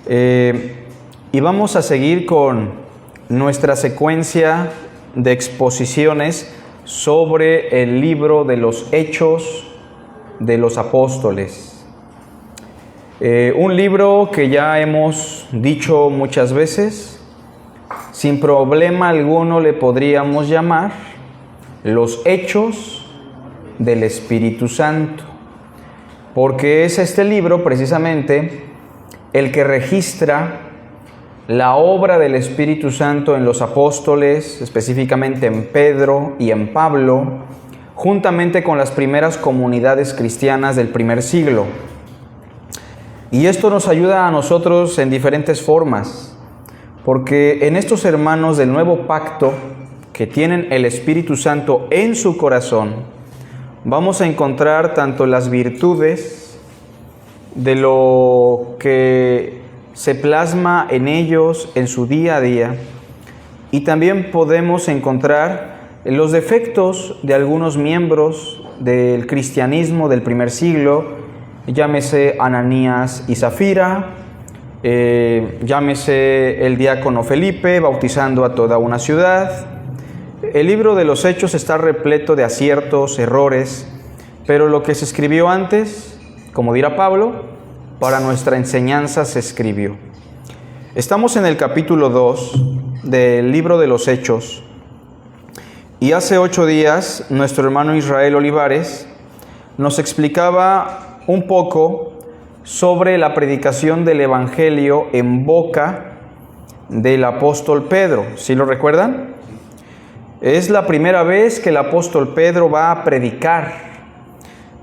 Y vamos a seguir con nuestra secuencia de exposiciones sobre el libro de los Hechos de los Apóstoles. Un libro que ya hemos dicho muchas veces, sin problema alguno le podríamos llamar los Hechos del Espíritu Santo, porque es este libro precisamente el que registra la obra del Espíritu Santo en los apóstoles, específicamente en Pedro y en Pablo, juntamente con las primeras comunidades cristianas del primer siglo. Y esto nos ayuda a nosotros en diferentes formas, porque en estos hermanos del nuevo pacto, que tienen el Espíritu Santo en su corazón, vamos a encontrar tanto las virtudes de lo que se plasma en ellos en su día a día, y también podemos encontrar los defectos de algunos miembros del cristianismo del primer siglo, llámese Ananías y Zafira, llámese el diácono Felipe bautizando a toda una ciudad. El libro de los Hechos está repleto de aciertos, errores, pero lo que se escribió antes, como dirá Pablo, para nuestra enseñanza se escribió. Estamos en el capítulo 2 del libro de los Hechos, y hace 8 días nuestro hermano Israel Olivares nos explicaba un poco sobre la predicación del Evangelio en boca del apóstol Pedro. ¿Sí lo recuerdan? Es la primera vez que el apóstol Pedro va a predicar,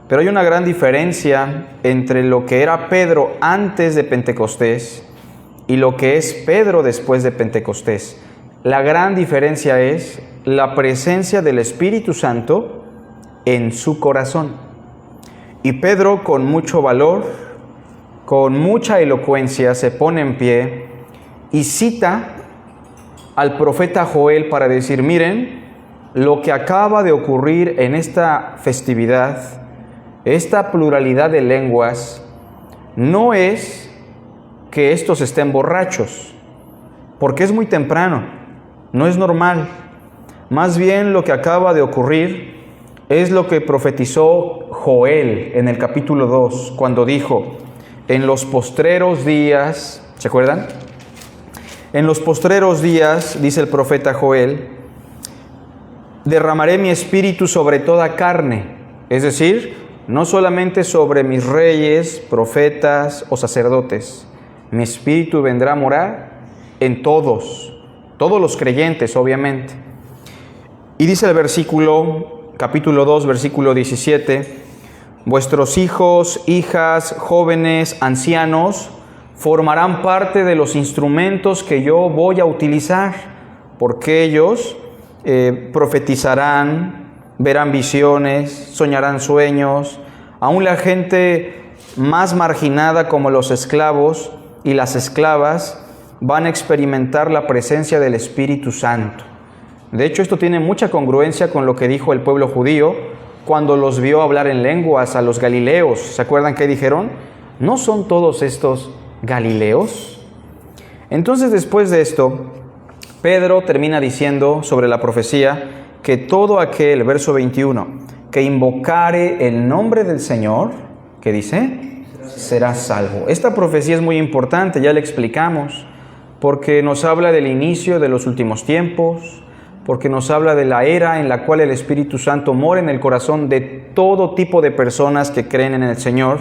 pero hay una gran diferencia entre lo que era Pedro antes de Pentecostés y lo que es Pedro después de Pentecostés. La gran diferencia es la presencia del Espíritu Santo en su corazón. Y Pedro, con mucho valor, con mucha elocuencia, se pone en pie y cita al profeta Joel para decir: miren, lo que acaba de ocurrir en esta festividad, esta pluralidad de lenguas, no es que estos estén borrachos, porque es muy temprano, no es normal. Más bien lo que acaba de ocurrir es lo que profetizó Joel en el capítulo 2, cuando dijo: en los postreros días, ¿se acuerdan? En los postreros días, dice el profeta Joel, derramaré mi espíritu sobre toda carne, es decir, no solamente sobre mis reyes, profetas o sacerdotes. Mi espíritu vendrá a morar en todos los creyentes, obviamente. Y dice el capítulo 2, versículo 17, vuestros hijos, hijas, jóvenes, ancianos, formarán parte de los instrumentos que yo voy a utilizar, porque ellos profetizarán, verán visiones, soñarán sueños. Aún la gente más marginada, como los esclavos y las esclavas, van a experimentar la presencia del Espíritu Santo. De hecho, esto tiene mucha congruencia con lo que dijo el pueblo judío cuando los vio hablar en lenguas a los galileos. ¿Se acuerdan qué dijeron? ¿No son todos estos galileos? Entonces, después de esto, Pedro termina diciendo sobre la profecía que todo aquel, verso 21, que invocare el nombre del Señor, ¿qué dice? Será salvo. Esta profecía es muy importante, ya la explicamos, porque nos habla del inicio de los últimos tiempos, porque nos habla de la era en la cual el Espíritu Santo mora en el corazón de todo tipo de personas que creen en el Señor,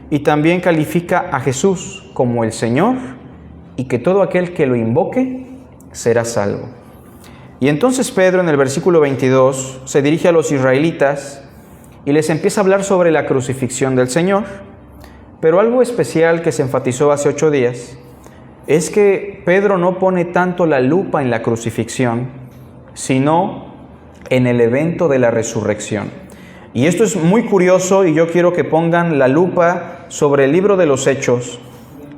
y también califica a Jesús como el Señor, y que todo aquel que lo invoque será salvo. Y entonces Pedro, en el versículo 22, se dirige a los israelitas y les empieza a hablar sobre la crucifixión del Señor. Pero algo especial que se enfatizó hace 8 días es que Pedro no pone tanto la lupa en la crucifixión, sino en el evento de la resurrección. Y esto es muy curioso, y yo quiero que pongan la lupa sobre el libro de los Hechos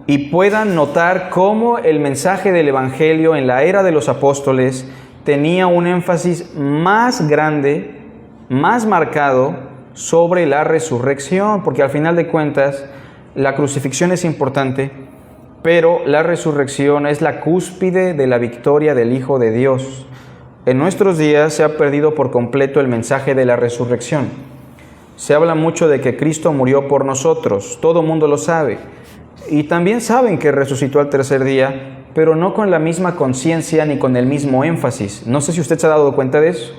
y puedan notar cómo el mensaje del Evangelio en la era de los apóstoles tenía un énfasis más grande, más marcado sobre la resurrección, porque al final de cuentas la crucifixión es importante, pero la resurrección es la cúspide de la victoria del Hijo de Dios. En nuestros días se ha perdido por completo el mensaje de la resurrección. Se habla mucho de que Cristo murió por nosotros, todo el mundo lo sabe. Y también saben que resucitó al tercer día, pero no con la misma conciencia ni con el mismo énfasis. No sé si usted se ha dado cuenta de eso.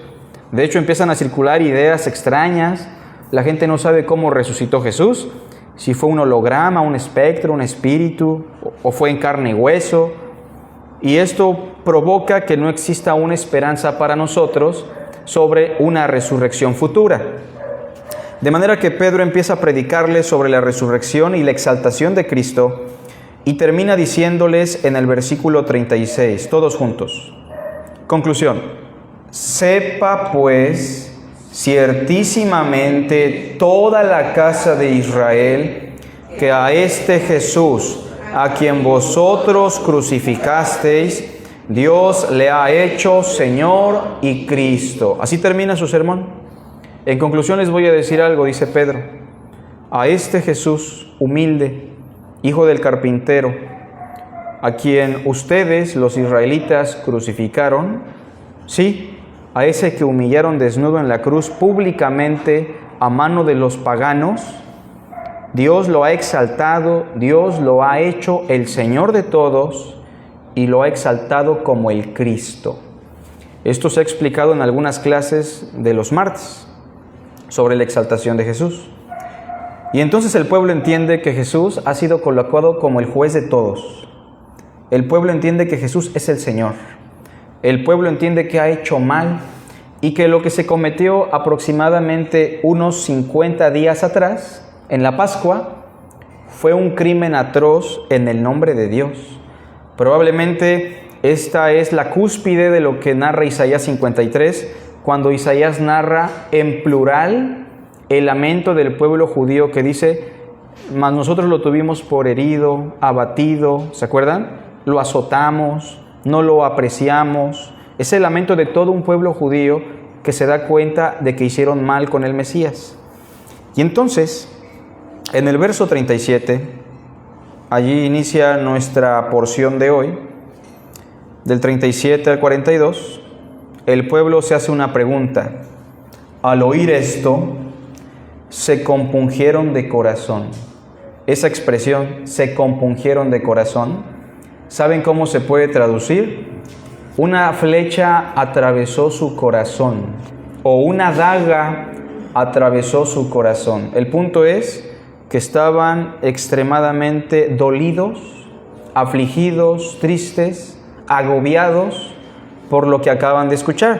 De hecho, empiezan a circular ideas extrañas. La gente no sabe cómo resucitó Jesús, si fue un holograma, un espectro, un espíritu, o fue en carne y hueso. Y esto provoca que no exista una esperanza para nosotros sobre una resurrección futura. De manera que Pedro empieza a predicarles sobre la resurrección y la exaltación de Cristo y termina diciéndoles en el versículo 36, todos juntos. Conclusión: sepa pues ciertísimamente toda la casa de Israel que a este Jesús, a quien vosotros crucificasteis, Dios le ha hecho Señor y Cristo. Así termina su sermón. En conclusión les voy a decir algo, dice Pedro. A este Jesús humilde, hijo del carpintero, a quien ustedes, los israelitas, crucificaron, sí, a ese que humillaron desnudo en la cruz públicamente a mano de los paganos, Dios lo ha exaltado, Dios lo ha hecho el Señor de todos y lo ha exaltado como el Cristo. Esto se ha explicado en algunas clases de los martes sobre la exaltación de Jesús. Y entonces el pueblo entiende que Jesús ha sido colocado como el juez de todos. El pueblo entiende que Jesús es el Señor. El pueblo entiende que ha hecho mal y que lo que se cometió aproximadamente unos 50 días atrás, en la Pascua, fue un crimen atroz en el nombre de Dios. Probablemente esta es la cúspide de lo que narra Isaías 53, cuando Isaías narra en plural el lamento del pueblo judío que dice: mas nosotros lo tuvimos por herido, abatido, ¿se acuerdan? Lo azotamos, no lo apreciamos. Es el lamento de todo un pueblo judío que se da cuenta de que hicieron mal con el Mesías. Y entonces, en el verso 37, allí inicia nuestra porción de hoy, del 37 al 42, el pueblo se hace una pregunta. Al oír esto, se compungieron de corazón. Esa expresión, se compungieron de corazón, ¿saben cómo se puede traducir? Una flecha atravesó su corazón, o una daga atravesó su corazón. El punto es que estaban extremadamente dolidos, afligidos, tristes, agobiados por lo que acaban de escuchar.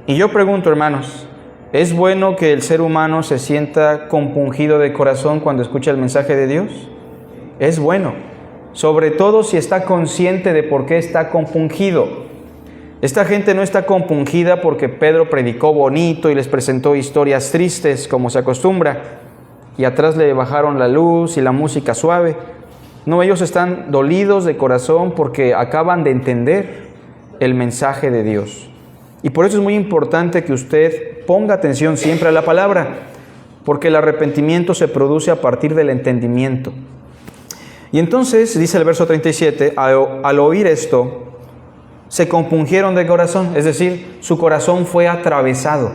Y yo pregunto, hermanos, ¿es bueno que el ser humano se sienta compungido de corazón cuando escucha el mensaje de Dios? Es bueno, sobre todo si está consciente de por qué está compungido. Esta gente no está compungida porque Pedro predicó bonito y les presentó historias tristes, como se acostumbra, y atrás le bajaron la luz y la música suave. No, ellos están dolidos de corazón porque acaban de entender el mensaje de Dios. Y por eso es muy importante que usted ponga atención siempre a la palabra, porque el arrepentimiento se produce a partir del entendimiento. Y entonces, dice el verso 37, al oír esto, se compungieron de corazón, es decir, su corazón fue atravesado.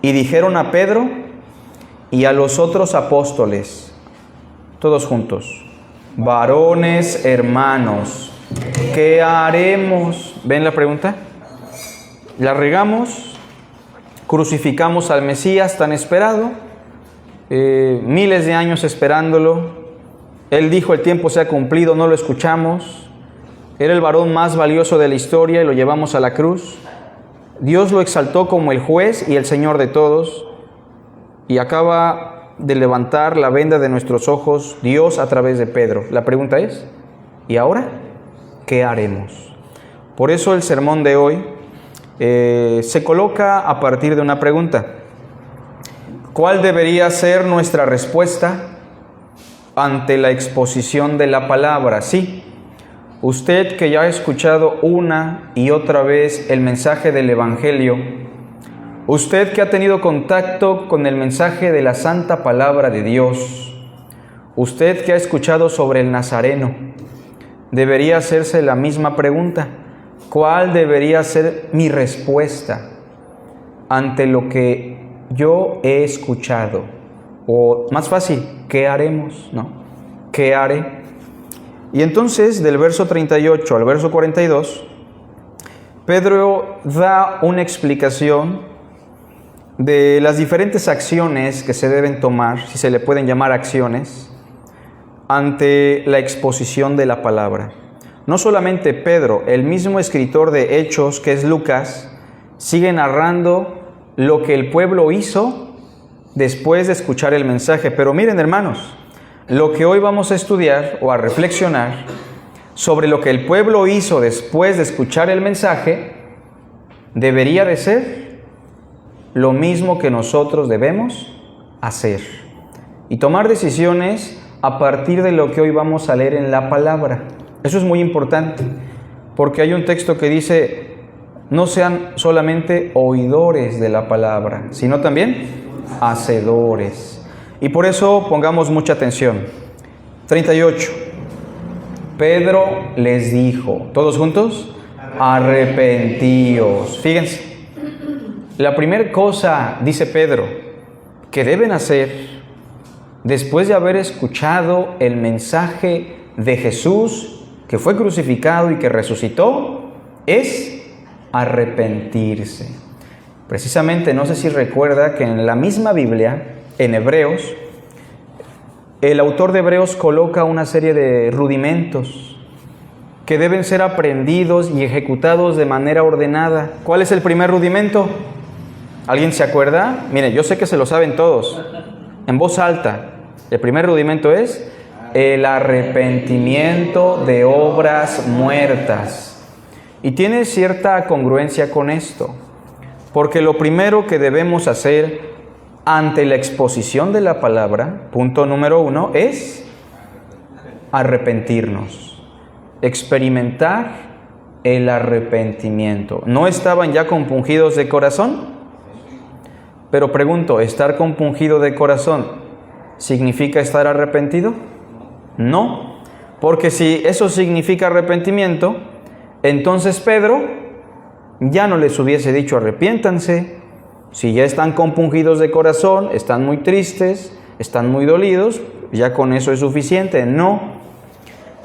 Y dijeron a Pedro y a los otros apóstoles, todos juntos: varones hermanos, ¿qué haremos? ¿Ven la pregunta? La regamos, crucificamos al Mesías tan esperado, miles de años esperándolo. Él dijo: el tiempo se ha cumplido, no lo escuchamos. Era el varón más valioso de la historia y lo llevamos a la cruz. Dios lo exaltó como el juez y el Señor de todos. Y acaba de levantar la venda de nuestros ojos Dios a través de Pedro. La pregunta es: ¿y ahora qué haremos? Por eso el sermón de hoy se coloca a partir de una pregunta. ¿Cuál debería ser nuestra respuesta ante la exposición de la palabra? Sí, usted que ya ha escuchado una y otra vez el mensaje del Evangelio, usted que ha tenido contacto con el mensaje de la santa palabra de Dios, usted que ha escuchado sobre el Nazareno, debería hacerse la misma pregunta. ¿Cuál debería ser mi respuesta ante lo que yo he escuchado? O más fácil, ¿qué haremos? ¿No? ¿Qué haré? Y entonces, del verso 38 al verso 42, Pedro da una explicación de las diferentes acciones que se deben tomar, si se le pueden llamar acciones, ante la exposición de la palabra. No solamente Pedro, el mismo escritor de Hechos, que es Lucas, sigue narrando lo que el pueblo hizo después de escuchar el mensaje. Pero miren, hermanos, lo que hoy vamos a estudiar o a reflexionar sobre lo que el pueblo hizo después de escuchar el mensaje, debería de ser lo mismo que nosotros debemos hacer y tomar decisiones a partir de lo que hoy vamos a leer en la palabra. Eso es muy importante, porque hay un texto que dice: no sean solamente oidores de la palabra, sino también hacedores. Y por eso pongamos mucha atención. 38. Pedro les dijo, todos juntos, arrepentíos. Fíjense, la primera cosa, dice Pedro, que deben hacer después de haber escuchado el mensaje de Jesús, que fue crucificado y que resucitó, es arrepentirse. Precisamente, no sé si recuerda que en la misma Biblia, en Hebreos, el autor de Hebreos coloca una serie de rudimentos que deben ser aprendidos y ejecutados de manera ordenada. ¿Cuál es el primer rudimento? ¿Alguien se acuerda? Mire, yo sé que se lo saben todos, en voz alta. El primer rudimento es el arrepentimiento de obras muertas. Y tiene cierta congruencia con esto, porque lo primero que debemos hacer ante la exposición de la palabra, punto número 1, es arrepentirnos, experimentar el arrepentimiento. ¿No estaban ya compungidos de corazón? Pero pregunto, ¿estar compungido de corazón significa estar arrepentido? No, porque si eso significa arrepentimiento, entonces Pedro ya no les hubiese dicho arrepiéntanse. Si ya están compungidos de corazón, están muy tristes, están muy dolidos, ya con eso es suficiente. No,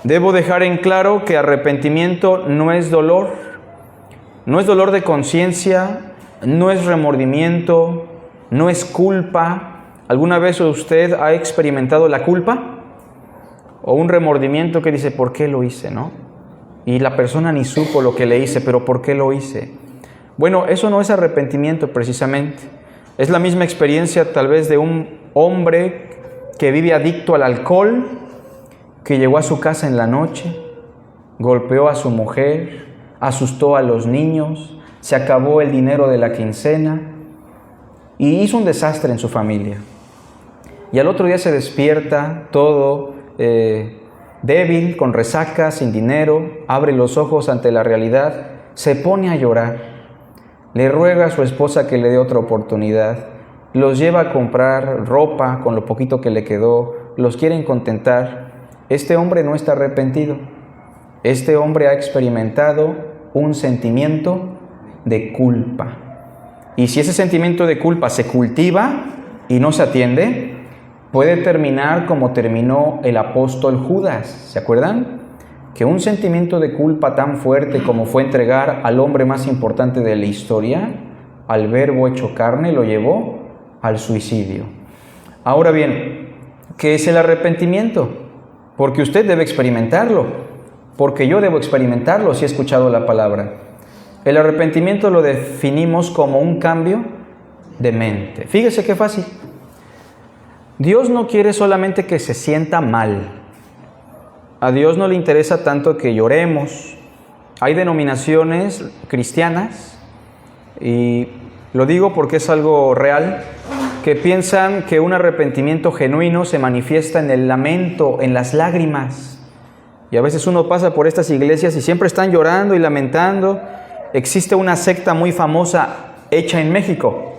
debo dejar en claro que arrepentimiento no es dolor de conciencia, no es remordimiento, no es culpa. ¿Alguna vez usted ha experimentado la culpa? O un remordimiento que dice, ¿por qué lo hice? ¿No? Y la persona ni supo lo que le hice, pero ¿por qué lo hice? Bueno, eso no es arrepentimiento precisamente. Es la misma experiencia tal vez de un hombre que vive adicto al alcohol, que llegó a su casa en la noche, golpeó a su mujer, asustó a los niños, se acabó el dinero de la quincena y hizo un desastre en su familia. Y al otro día se despierta todo débil, con resaca, sin dinero, abre los ojos ante la realidad, se pone a llorar. Le ruega a su esposa que le dé otra oportunidad, los lleva a comprar ropa con lo poquito que le quedó, los quieren contentar. Este hombre no está arrepentido. Este hombre ha experimentado un sentimiento de culpa. Y si ese sentimiento de culpa se cultiva y no se atiende, puede terminar como terminó el apóstol Judas. ¿Se acuerdan? Que un sentimiento de culpa tan fuerte como fue entregar al hombre más importante de la historia, al Verbo hecho carne, lo llevó al suicidio. Ahora bien, ¿qué es el arrepentimiento? Porque usted debe experimentarlo, porque yo debo experimentarlo si he escuchado la palabra. El arrepentimiento lo definimos como un cambio de mente. Fíjese qué fácil. Dios no quiere solamente que se sienta mal. A Dios no le interesa tanto que lloremos. Hay denominaciones cristianas, y lo digo porque es algo real, que piensan que un arrepentimiento genuino se manifiesta en el lamento, en las lágrimas. Y a veces uno pasa por estas iglesias y siempre están llorando y lamentando. Existe una secta muy famosa hecha en México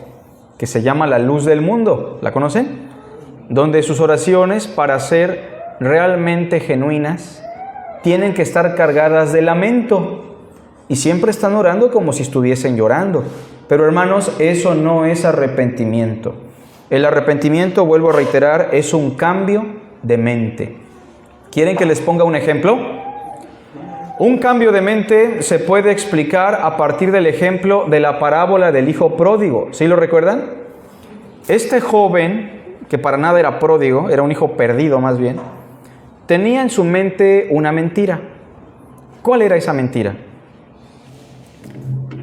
que se llama La Luz del Mundo. ¿La conocen? Donde sus oraciones, para ser realmente genuinas, tienen que estar cargadas de lamento y siempre están orando como si estuviesen llorando. Pero hermanos, eso no es arrepentimiento. El arrepentimiento, vuelvo a reiterar, es un cambio de mente. ¿Quieren que les ponga un ejemplo? Un cambio de mente se puede explicar a partir del ejemplo de la parábola del hijo pródigo. ¿Sí lo recuerdan? Este joven, que para nada era pródigo, era un hijo perdido más bien, tenía en su mente una mentira. ¿Cuál era esa mentira?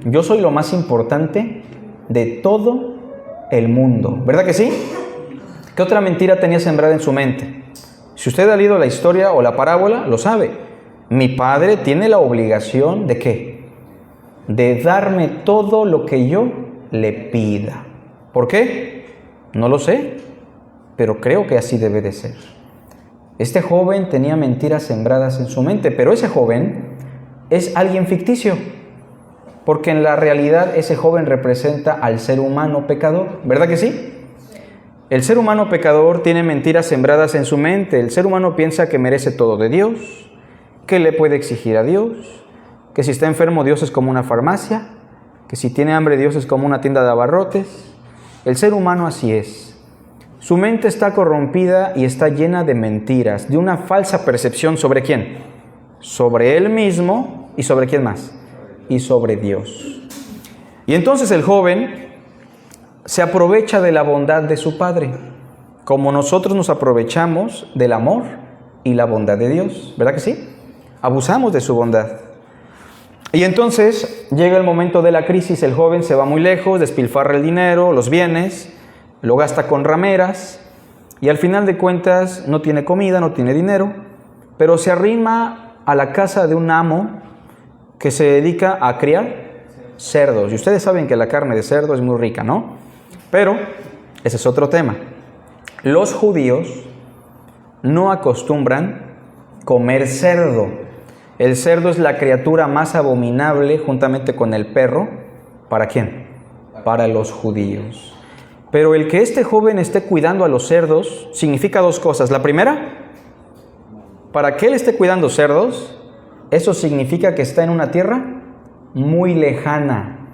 Yo soy lo más importante de todo el mundo. ¿Verdad que sí? ¿Qué otra mentira tenía sembrada en su mente? Si usted ha leído la historia o la parábola, lo sabe. Mi padre tiene la obligación ¿de qué? De darme todo lo que yo le pida. ¿Por qué? No lo sé, pero creo que así debe de ser. Este joven tenía mentiras sembradas en su mente, pero ese joven es alguien ficticio, porque en la realidad ese joven representa al ser humano pecador. ¿Verdad que sí? El ser humano pecador tiene mentiras sembradas en su mente. El ser humano piensa que merece todo de Dios, que le puede exigir a Dios, que si está enfermo Dios es como una farmacia, que si tiene hambre Dios es como una tienda de abarrotes. El ser humano así es. Su mente está corrompida y está llena de mentiras, de una falsa percepción ¿sobre quién? Sobre él mismo y ¿sobre quién más? Y sobre Dios. Y entonces el joven se aprovecha de la bondad de su padre, como nosotros nos aprovechamos del amor y la bondad de Dios. ¿Verdad que sí? Abusamos de su bondad. Y entonces llega el momento de la crisis, el joven se va muy lejos, despilfarra el dinero, los bienes, lo gasta con rameras y al final de cuentas no tiene comida, no tiene dinero, pero se arrima a la casa de un amo que se dedica a criar cerdos. Y ustedes saben que la carne de cerdo es muy rica, ¿no? Pero ese es otro tema. Los judíos no acostumbran comer cerdo. El cerdo es la criatura más abominable juntamente con el perro. ¿Para quién? Para los judíos. Pero el que este joven esté cuidando a los cerdos significa dos cosas. La primera, para que él esté cuidando cerdos, eso significa que está en una tierra muy lejana,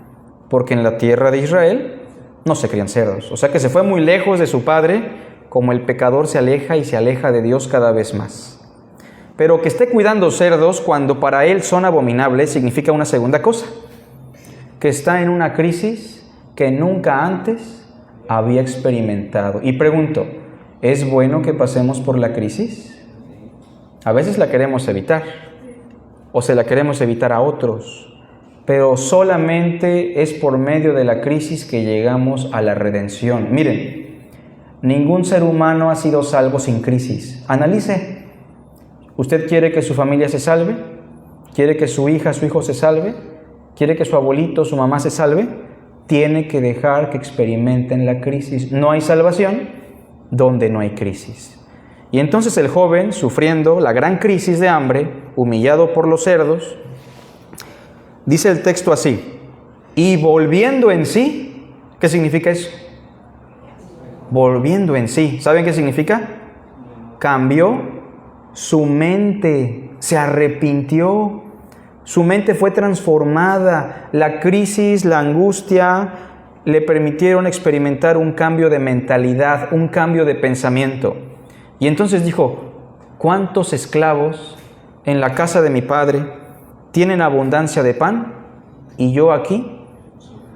porque en la tierra de Israel no se crían cerdos. O sea que se fue muy lejos de su padre, como el pecador se aleja y se aleja de Dios cada vez más. Pero que esté cuidando cerdos cuando para él son abominables significa una segunda cosa, que está en una crisis que nunca antes había experimentado. Y pregunto, ¿es bueno que pasemos por la crisis? A veces la queremos evitar, o se la queremos evitar a otros, pero solamente es por medio de la crisis que llegamos a la redención. Miren, ningún ser humano ha sido salvo sin crisis. Analice. ¿Usted quiere que su familia se salve? ¿Quiere que su hija, su hijo se salve? ¿Quiere que su abuelito, su mamá se salve? Tiene que dejar que experimenten la crisis. No hay salvación donde no hay crisis. Y entonces el joven, sufriendo la gran crisis de hambre, humillado por los cerdos, dice el texto así: y volviendo en sí. ¿Qué significa eso? Volviendo en sí. ¿Saben qué significa? Cambió su mente, se arrepintió, su mente fue transformada. La crisis, la angustia le permitieron experimentar un cambio de mentalidad, un cambio de pensamiento. Y entonces dijo: ¿cuántos esclavos en la casa de mi padre tienen abundancia de pan y yo aquí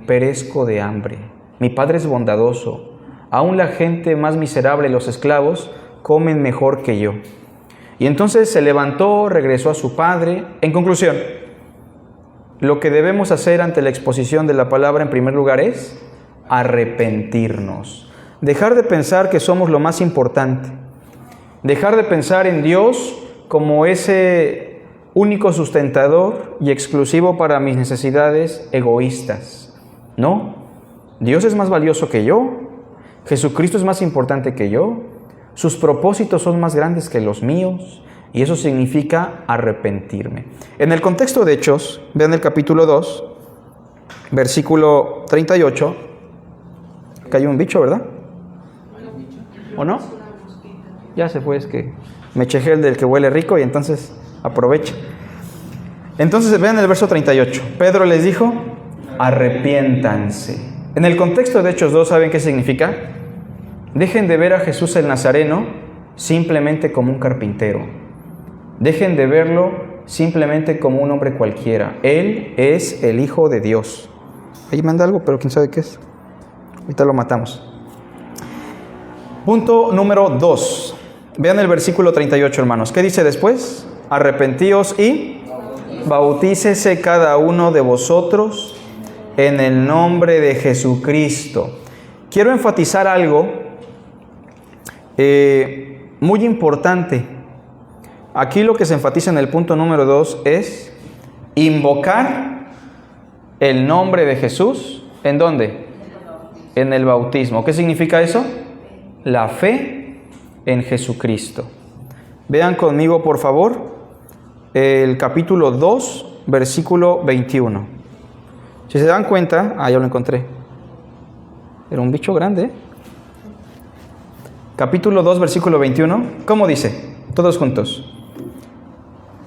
perezco de hambre? Mi padre es bondadoso, aún la gente más miserable, los esclavos, comen mejor que yo. Y entonces se levantó, regresó a su padre. En conclusión, lo que debemos hacer ante la exposición de la palabra en primer lugar es arrepentirnos. Dejar de pensar que somos lo más importante. Dejar de pensar en Dios como ese único sustentador y exclusivo para mis necesidades egoístas. No, Dios es más valioso que yo. Jesucristo es más importante que yo. Sus propósitos son más grandes que los míos, y eso significa arrepentirme. En el contexto de Hechos, vean el capítulo 2, versículo 38. Acá hay un bicho, ¿verdad? ¿O no? Ya se fue, es que me eché el del que huele rico y entonces aprovecha. Entonces vean el verso 38. Pedro les dijo, arrepiéntanse. En el contexto de Hechos 2, ¿saben qué significa? Dejen de ver a Jesús el Nazareno simplemente como un carpintero. Dejen de verlo simplemente como un hombre cualquiera. Él es el Hijo de Dios. Ahí manda algo, pero quién sabe qué es. Ahorita lo matamos. Punto número 2. Vean el versículo 38, hermanos. ¿Qué dice después? Arrepentíos y bautícese cada uno de vosotros en el nombre de Jesucristo. Quiero enfatizar algo muy importante. Aquí lo que se enfatiza en el punto número 2 es invocar el nombre de Jesús. ¿En dónde? En el bautismo. ¿Qué significa eso? La fe en Jesucristo. Vean conmigo, por favor, el capítulo 2, versículo 21. Si se dan cuenta, ya lo encontré. Era un bicho grande, ¿eh? Capítulo 2, versículo 21. ¿Cómo dice? Todos juntos.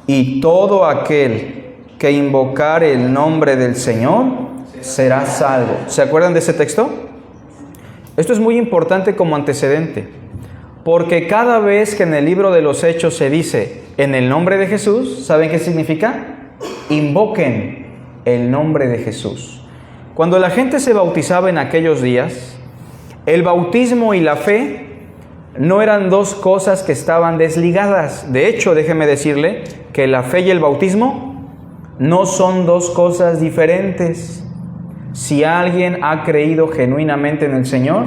Y todo aquel que invocare el nombre del Señor será salvo. ¿Se acuerdan de ese texto? Esto es muy importante como antecedente, porque cada vez que en el libro de los Hechos se dice en el nombre de Jesús, ¿saben qué significa? Invoquen el nombre de Jesús. Cuando la gente se bautizaba en aquellos días, el bautismo y la fe no eran dos cosas que estaban desligadas. De hecho, déjeme decirle que la fe y el bautismo no son dos cosas diferentes. Si alguien ha creído genuinamente en el Señor,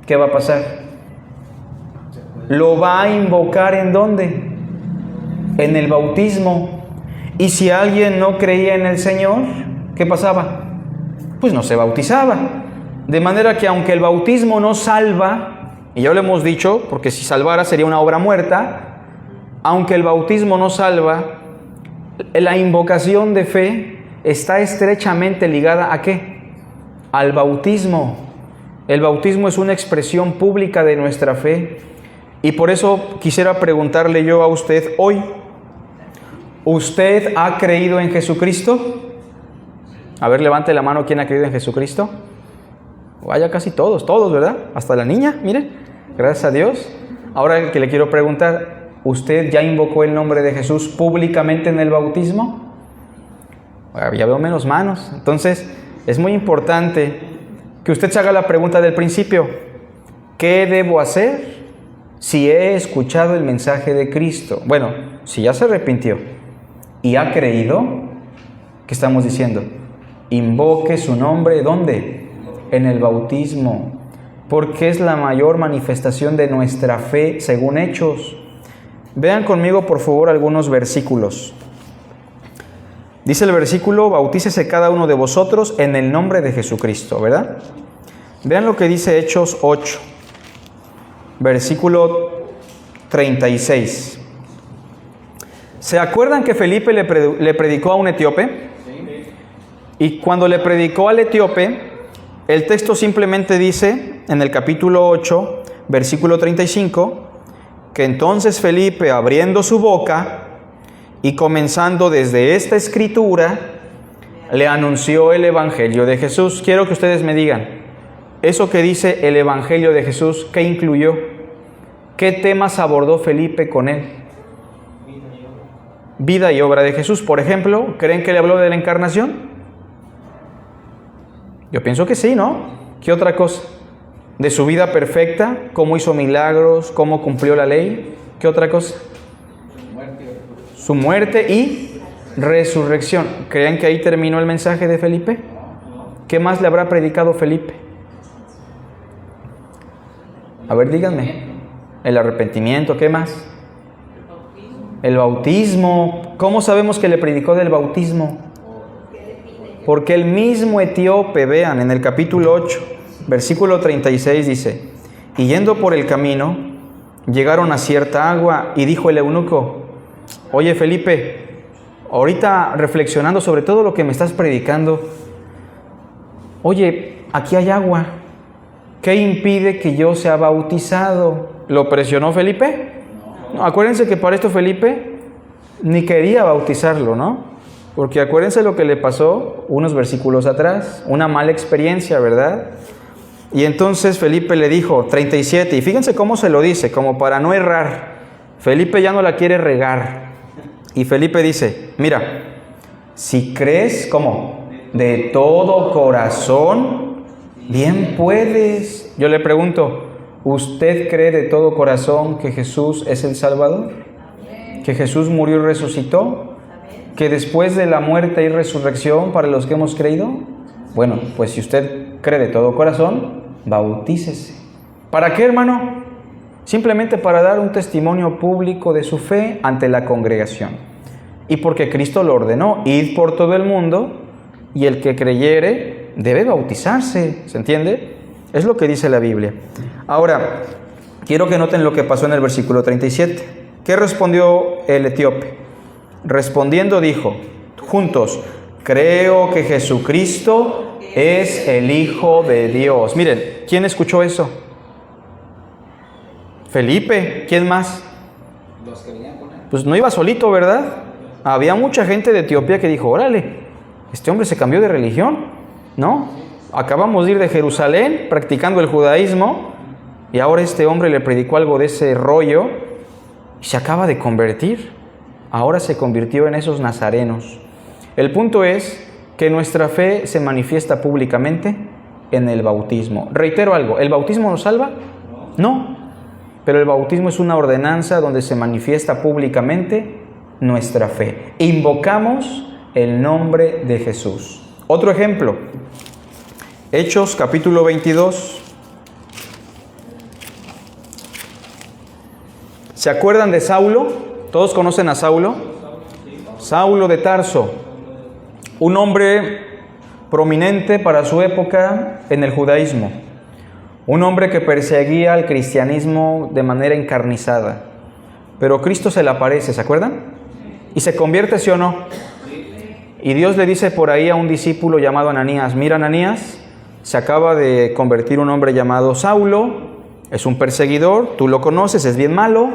¿qué va a pasar? Lo va a invocar ¿en dónde? En el bautismo. Y si alguien no creía en el Señor, ¿qué pasaba? Pues no se bautizaba. De manera que aunque el bautismo no salva, y ya lo hemos dicho, porque si salvara sería una obra muerta, aunque el bautismo no salva, la invocación de fe está estrechamente ligada ¿a qué? Al bautismo. El bautismo es una expresión pública de nuestra fe. Y por eso quisiera preguntarle yo a usted hoy, ¿usted ha creído en Jesucristo? A ver, levante la mano, ¿quién ha creído en Jesucristo? Vaya, casi todos, ¿verdad? Hasta la niña, miren, gracias a Dios. Ahora el que le quiero preguntar, ¿usted ya invocó el nombre de Jesús públicamente en el bautismo? Ya veo menos manos. Entonces, es muy importante que usted se haga la pregunta del principio. ¿Qué debo hacer si he escuchado el mensaje de Cristo? Bueno, si ya se arrepintió y ha creído, ¿qué estamos diciendo? Invoque su nombre, ¿dónde? En el bautismo, porque es la mayor manifestación de nuestra fe según Hechos. Vean conmigo, por favor, algunos versículos. Dice el versículo, bautícese cada uno de vosotros en el nombre de Jesucristo, ¿verdad? Vean lo que dice Hechos 8, versículo 36. ¿Se acuerdan que Felipe le predicó a un etíope? Y cuando le predicó al etíope, el texto simplemente dice, en el capítulo 8, versículo 35, que entonces Felipe, abriendo su boca y comenzando desde esta escritura, le anunció el Evangelio de Jesús. Quiero que ustedes me digan, eso que dice el Evangelio de Jesús, ¿qué incluyó? ¿Qué temas abordó Felipe con él? Vida y obra de Jesús. Por ejemplo, ¿creen que le habló de la encarnación? Yo pienso que sí, ¿no? ¿Qué otra cosa? De su vida perfecta, cómo hizo milagros, cómo cumplió la ley. ¿Qué otra cosa? Su muerte y resurrección. ¿Creen que ahí terminó el mensaje de Felipe? ¿Qué más le habrá predicado Felipe? A ver, díganme. El arrepentimiento, ¿qué más? El bautismo. ¿Cómo sabemos que le predicó del bautismo? Porque el mismo etíope, vean, en el capítulo 8, versículo 36 dice, y yendo por el camino, llegaron a cierta agua, y dijo el eunuco, oye Felipe, ahorita reflexionando sobre todo lo que me estás predicando, oye, aquí hay agua, ¿qué impide que yo sea bautizado? ¿Lo presionó Felipe? No, acuérdense que para esto Felipe ni quería bautizarlo, ¿no? Porque acuérdense lo que le pasó unos versículos atrás, una mala experiencia, ¿verdad? Y entonces Felipe le dijo, 37, y fíjense cómo se lo dice, como para no errar. Felipe ya no la quiere regar. Y Felipe dice, mira, si crees, ¿cómo? De todo corazón, bien puedes. Yo le pregunto, ¿usted cree de todo corazón que Jesús es el Salvador? ¿Que Jesús murió y resucitó? ¿Que después de la muerte hay resurrección para los que hemos creído? Bueno, pues si usted cree de todo corazón, bautícese. ¿Para qué, hermano? Simplemente para dar un testimonio público de su fe ante la congregación. Y porque Cristo lo ordenó, id por todo el mundo, y el que creyere debe bautizarse, ¿se entiende? Es lo que dice la Biblia. Ahora, quiero que noten lo que pasó en el versículo 37. ¿Qué respondió el etíope? Respondiendo dijo, juntos, creo que Jesucristo es el Hijo de Dios. Miren, ¿quién escuchó eso? Felipe. ¿Quién más? Los que venían con él. Pues no iba solito, ¿verdad? Había mucha gente de Etiopía que dijo, órale, este hombre se cambió de religión, ¿no? Acabamos de ir de Jerusalén practicando el judaísmo y ahora este hombre le predicó algo de ese rollo y se acaba de convertir. Ahora se convirtió en esos nazarenos. El punto es que nuestra fe se manifiesta públicamente en el bautismo. Reitero algo, ¿el bautismo nos salva? No, pero el bautismo es una ordenanza donde se manifiesta públicamente nuestra fe. Invocamos el nombre de Jesús. Otro ejemplo, Hechos capítulo 22. ¿Se acuerdan de Saulo? ¿Todos conocen a Saulo? Saulo de Tarso, un hombre prominente para su época en el judaísmo, un hombre que perseguía al cristianismo de manera encarnizada, pero Cristo se le aparece, ¿se acuerdan? Y se convierte, ¿sí o no? Y Dios le dice por ahí a un discípulo llamado Ananías, mira Ananías, se acaba de convertir un hombre llamado Saulo, es un perseguidor, tú lo conoces, es bien malo,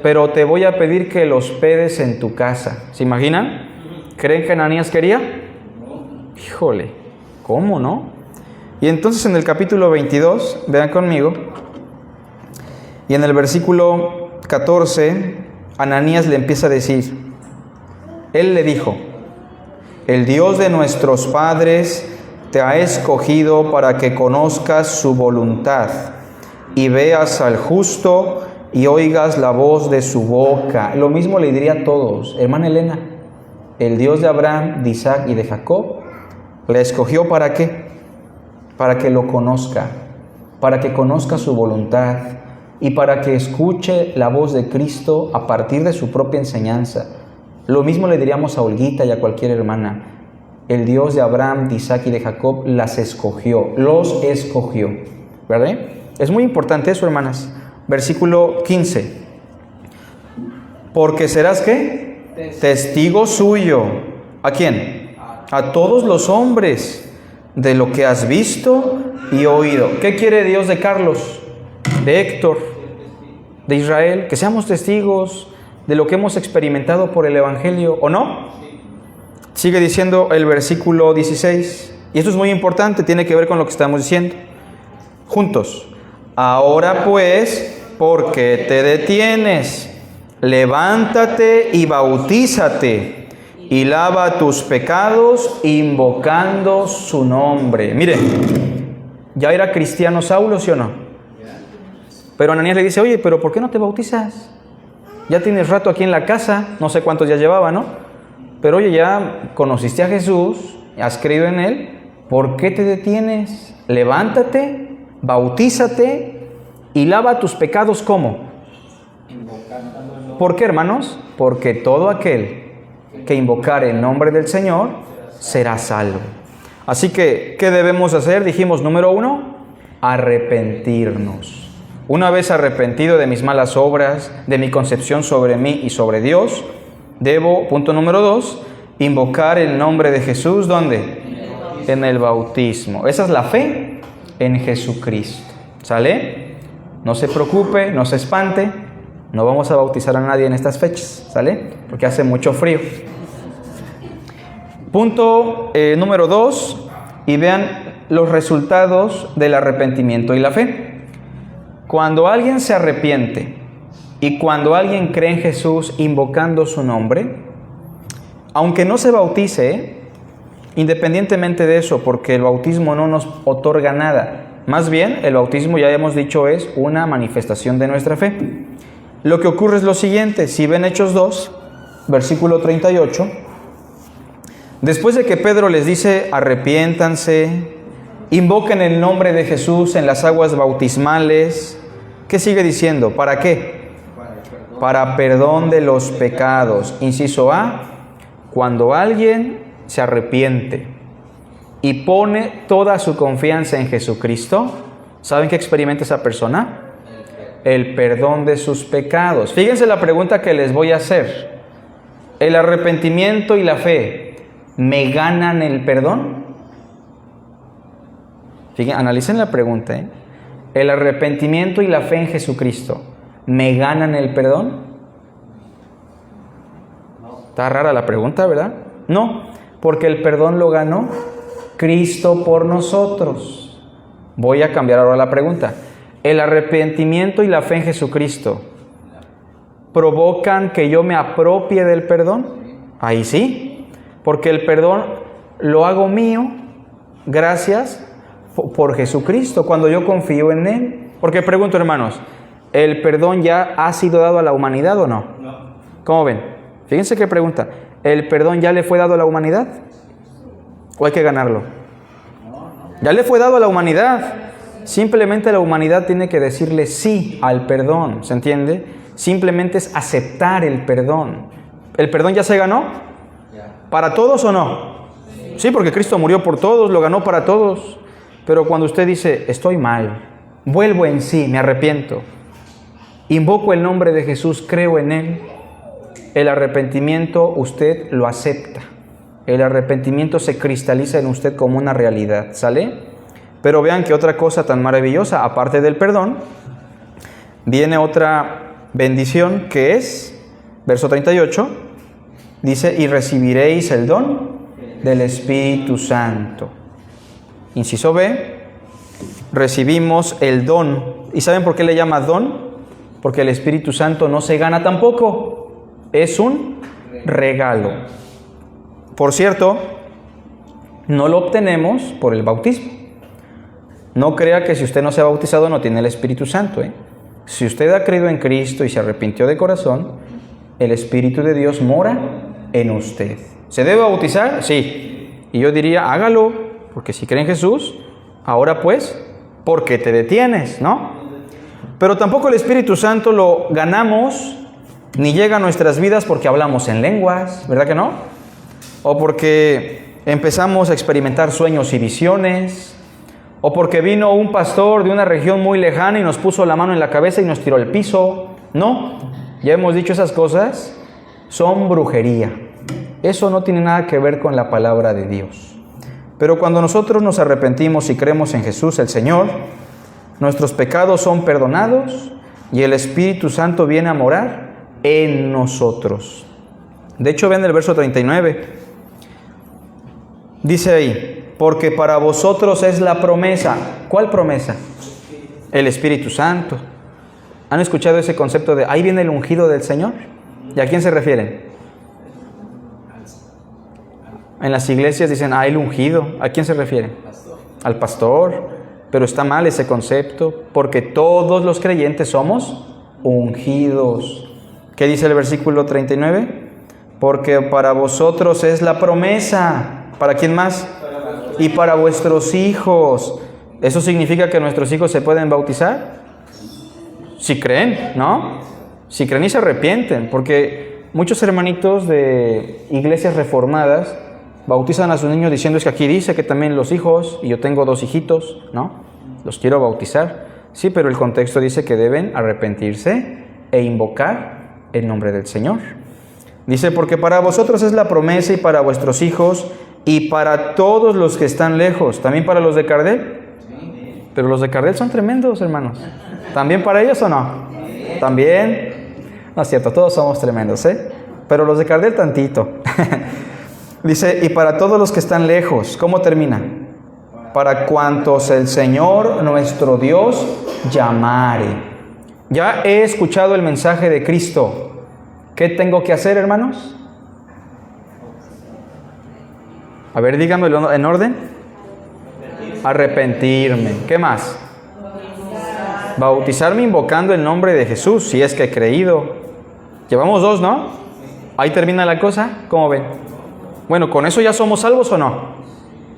pero te voy a pedir que lo hospedes en tu casa. ¿Se imaginan? ¿Creen que Ananías quería? Híjole, ¿cómo no? Y entonces en el capítulo 22, vean conmigo, y en el versículo 14, Ananías le empieza a decir, él le dijo, el Dios de nuestros padres te ha escogido para que conozcas su voluntad y veas al justo y oigas la voz de su boca. Lo mismo le diría a todos, hermana Elena, el Dios de Abraham, de Isaac y de Jacob, le escogió ¿para qué? Para que lo conozca, para que conozca su voluntad y para que escuche la voz de Cristo a partir de su propia enseñanza. Lo mismo le diríamos a Olguita y a cualquier hermana. El Dios de Abraham, de Isaac y de Jacob las escogió, los escogió, ¿verdad? Es muy importante eso, hermanas. Versículo 15. Porque serás, ¿qué? Testigo suyo. ¿A quién? A todos los hombres de lo que has visto y oído. ¿Qué quiere Dios de Carlos, de Héctor, de Israel? Que seamos testigos de lo que hemos experimentado por el Evangelio, ¿o no? Sigue diciendo el versículo 16, y esto es muy importante, tiene que ver con lo que estamos diciendo. Juntos. Ahora pues, ¿por qué te detienes? Levántate y bautízate, y lava tus pecados invocando su nombre. Miren, ¿ya era cristiano Saulo, sí o no? Pero Ananías le dice, oye, ¿pero por qué no te bautizas? Ya tienes rato aquí en la casa, no sé cuántos ya llevaba, ¿no? Pero oye, ya conociste a Jesús, has creído en Él, ¿por qué te detienes? Levántate, bautízate y lava tus pecados, ¿cómo? ¿Por qué, hermanos? Porque todo aquel que invocare el nombre del Señor será salvo. Así que, ¿qué debemos hacer? Dijimos, número 1, arrepentirnos. Una vez arrepentido de mis malas obras, de mi concepción sobre mí y sobre Dios, debo, punto número 2, invocar el nombre de Jesús, ¿dónde? En el bautismo. Esa es la fe en Jesucristo. ¿Sale? No se preocupe, no se espante. No vamos a bautizar a nadie en estas fechas, ¿sale? Porque hace mucho frío. Punto número 2, y vean los resultados del arrepentimiento y la fe. Cuando alguien se arrepiente y cuando alguien cree en Jesús invocando su nombre, aunque no se bautice, independientemente de eso, porque el bautismo no nos otorga nada, más bien el bautismo, ya hemos dicho, es una manifestación de nuestra fe. Lo que ocurre es lo siguiente, si ven Hechos 2, versículo 38, después de que Pedro les dice, arrepiéntanse, invoquen el nombre de Jesús en las aguas bautismales, ¿qué sigue diciendo? ¿Para qué? Para perdón de los pecados. Inciso A, cuando alguien se arrepiente y pone toda su confianza en Jesucristo, ¿saben qué experimenta esa persona? El perdón de sus pecados. Fíjense la pregunta que les voy a hacer. ¿El arrepentimiento y la fe me ganan el perdón? Fíjense, analicen la pregunta, ¿eh? ¿El arrepentimiento y la fe en Jesucristo me ganan el perdón? Está rara la pregunta, ¿verdad? No, porque el perdón lo ganó Cristo por nosotros. Voy a cambiar ahora la pregunta. ¿El arrepentimiento y la fe en Jesucristo provocan que yo me apropie del perdón? Ahí sí, porque el perdón lo hago mío gracias por Jesucristo, cuando yo confío en Él. Porque pregunto, hermanos, ¿el perdón ya ha sido dado a la humanidad o no? No. ¿Cómo ven? Fíjense qué pregunta. ¿El perdón ya le fue dado a la humanidad? ¿O hay que ganarlo? Ya le fue dado a la humanidad. Simplemente la humanidad tiene que decirle sí al perdón, ¿se entiende? Simplemente es aceptar el perdón. ¿El perdón ya se ganó? ¿Para todos o no? Sí, porque Cristo murió por todos, lo ganó para todos. Pero cuando usted dice, estoy mal, vuelvo en sí, me arrepiento, invoco el nombre de Jesús, creo en Él, el arrepentimiento usted lo acepta. El arrepentimiento se cristaliza en usted como una realidad, ¿sale? Pero vean que otra cosa tan maravillosa, aparte del perdón, viene otra bendición que es, verso 38, dice, y recibiréis el don del Espíritu Santo. Inciso B, recibimos el don. ¿Y saben por qué le llama don? Porque el Espíritu Santo no se gana tampoco, es un regalo. Por cierto, no lo obtenemos por el bautismo. No crea que si usted no se ha bautizado no tiene el Espíritu Santo, ¿eh? Si usted ha creído en Cristo y se arrepintió de corazón, el Espíritu de Dios mora en usted. ¿Se debe bautizar? Sí. Y yo diría, hágalo, porque si cree en Jesús, ahora pues, ¿por qué te detienes, no? Pero tampoco el Espíritu Santo lo ganamos, ni llega a nuestras vidas porque hablamos en lenguas, ¿verdad que no? O porque empezamos a experimentar sueños y visiones, o porque vino un pastor de una región muy lejana y nos puso la mano en la cabeza y nos tiró al piso. No, ya hemos dicho, esas cosas son brujería. Eso no tiene nada que ver con la palabra de Dios. Pero cuando nosotros nos arrepentimos y creemos en Jesús el Señor, nuestros pecados son perdonados y el Espíritu Santo viene a morar en nosotros. De hecho, ven el verso 39. Dice ahí, porque para vosotros es la promesa. ¿Cuál promesa? El Espíritu Santo. ¿Han escuchado ese concepto de ahí viene el ungido del Señor? ¿Y a quién se refieren? En las iglesias dicen, el ungido. ¿A quién se refiere? Al pastor. Pero está mal ese concepto, porque todos los creyentes somos ungidos. ¿Qué dice el versículo 39? Porque para vosotros es la promesa. ¿Para quién más? Y para vuestros hijos. ¿Eso significa que nuestros hijos se pueden bautizar? Si creen, ¿no? Si creen y se arrepienten, porque muchos hermanitos de iglesias reformadas bautizan a sus niños diciendo, es que aquí dice que también los hijos, y yo tengo 2 hijitos, ¿no? Los quiero bautizar. Sí, pero el contexto dice que deben arrepentirse e invocar el nombre del Señor. Dice, porque para vosotros es la promesa y para vuestros hijos y para todos los que están lejos. ¿También para los de Cardel? Pero los de Cardel son tremendos, hermanos. ¿También para ellos o no? También. No es cierto, todos somos tremendos, ¿eh? Pero los de Cardel tantito. Dice, y para todos los que están lejos, ¿cómo termina? Para cuantos el Señor nuestro Dios llamare. Ya he escuchado el mensaje de Cristo. ¿Qué tengo que hacer, hermanos? A ver, díganmelo en orden. Arrepentirme. ¿Qué más? Bautizarme invocando el nombre de Jesús, si es que he creído. Llevamos 2, ¿no? Ahí termina la cosa. ¿Cómo ven? Bueno, ¿con eso ya somos salvos o no?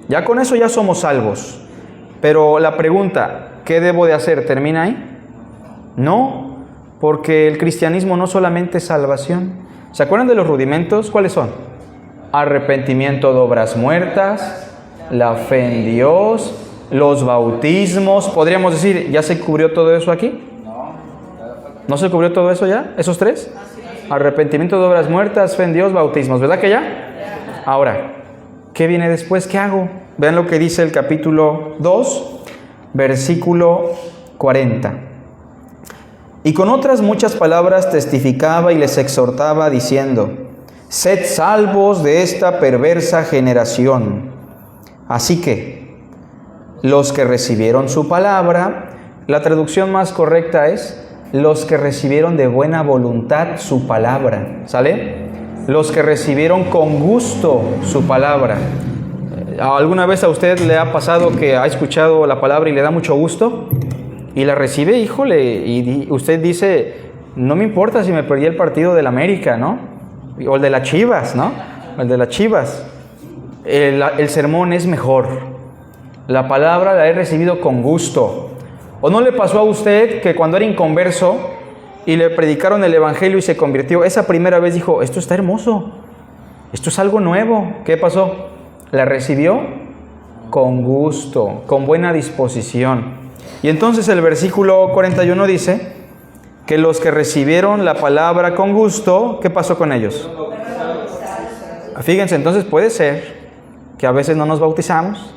Ya con eso ya somos salvos. Pero la pregunta, ¿qué debo de hacer? ¿Termina ahí? No, porque el cristianismo no solamente es salvación. ¿Se acuerdan de los rudimentos? ¿Cuáles son? Arrepentimiento de obras muertas, la fe en Dios, los bautismos. ¿Podríamos decir, ya se cubrió todo eso aquí? ¿No se cubrió todo eso ya? ¿Esos 3? Arrepentimiento de obras muertas, fe en Dios, bautismos. ¿Verdad que ya? Ahora, ¿qué viene después? ¿Qué hago? Vean lo que dice el capítulo 2, versículo 40. Y con otras muchas palabras testificaba y les exhortaba diciendo: sed salvos de esta perversa generación. Así que los que recibieron su palabra, la traducción más correcta es los que recibieron de buena voluntad su palabra. ¿Sale? Los que recibieron con gusto su palabra. ¿Alguna vez a usted le ha pasado que ha escuchado la palabra y le da mucho gusto? Y la recibe, híjole, y usted dice, no me importa si me perdí el partido del América, ¿no? O el de las Chivas, ¿no? El de las Chivas. El sermón es mejor. La palabra la he recibido con gusto. ¿O no le pasó a usted que cuando era inconverso y le predicaron el evangelio y se convirtió, esa primera vez dijo, esto está hermoso, esto es algo nuevo? ¿Qué pasó? La recibió con gusto, con buena disposición. Y entonces el versículo 41 dice que los que recibieron la palabra con gusto, ¿qué pasó con ellos? Fíjense, entonces puede ser que a veces no nos bautizamos